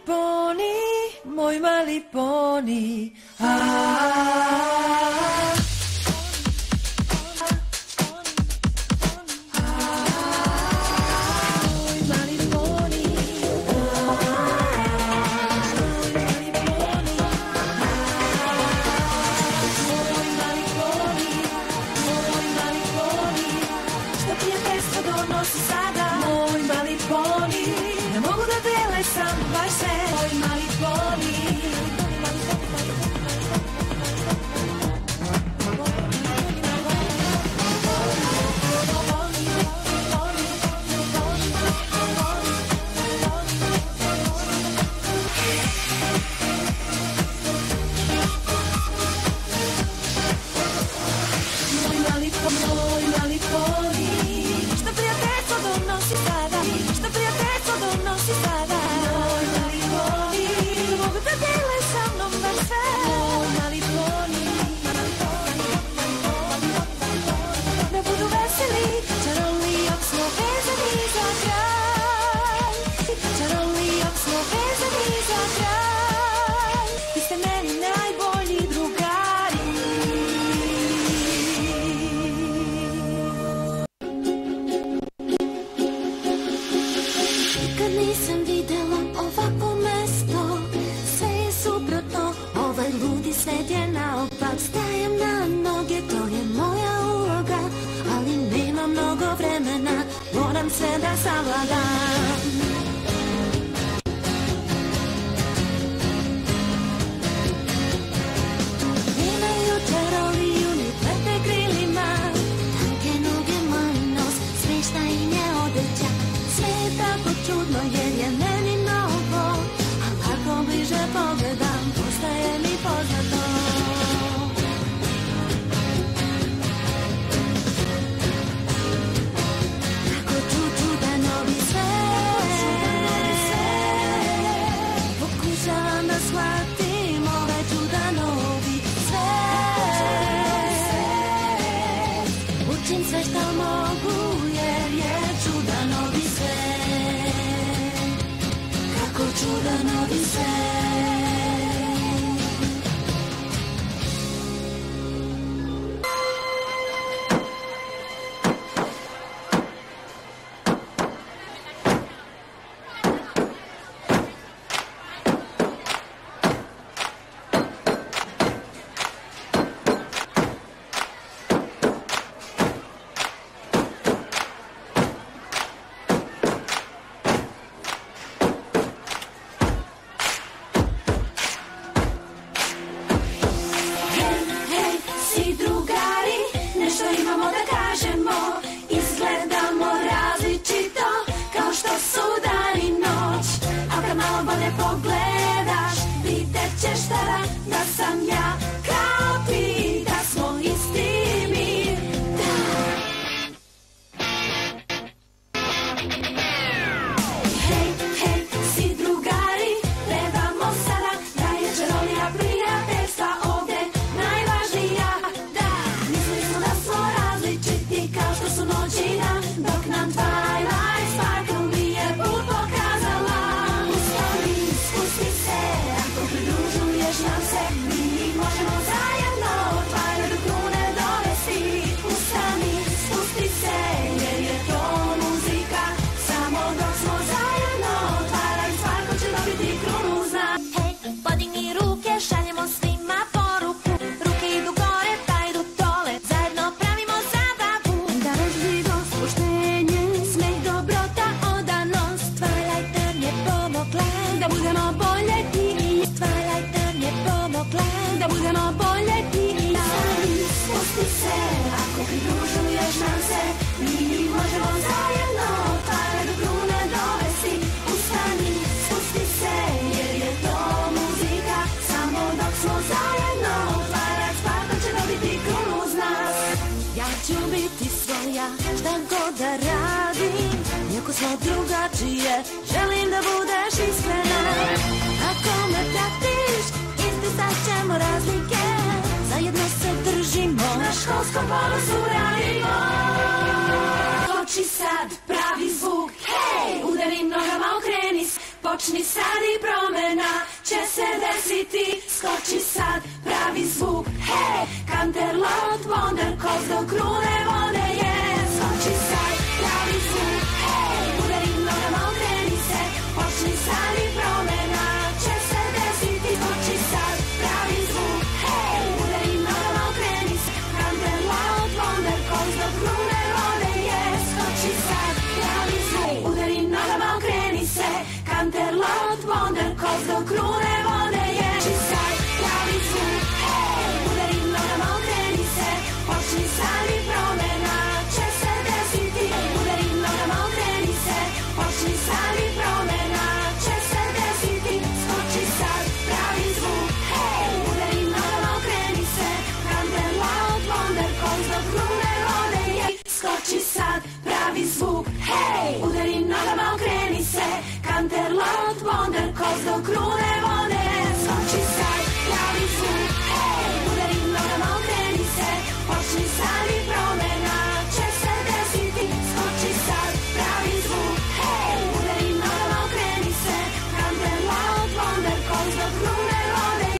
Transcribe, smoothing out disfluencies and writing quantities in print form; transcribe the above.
poni, moj mali poni. Želim da budeš iskrena. Ako me pratiš, ispisat ćemo razlike. Zajedno se držimo, na školskom polosu radimo. Koči sad, pravi zvuk, hej! Udari nogama, okreni, počni sad i promena će se desiti, skoči sad, pravi zvuk, hej, Canterlot, Wonder Coast do krune vode je, skoči sad, pravi zvuk, hej, udari nogama, okreni se, počni sad i promena će se desiti, skoči sad, pravi zvuk, hej, udari nogama, okreni se, Canterlot, Wonder Coast do krune vode je, skoči sad, pravi zvuk, udari nogama, okreni se, Canterlot, Wonder Coast do krune vode je, skoči sad, pravi zvuk, hej, udari nogama, okreni se, počni sad i promena će se desiti, udari nogama, okreni se, počni sad i promena će se desiti, skoči sad, pravi zvuk, hej, udari nogama, okreni se, Canterlot, Wonder Coast do krune vode je, skoči sad, pravi zvuk, hej, udari nogama, okreni se, Canterlot, Wonder Coast do krune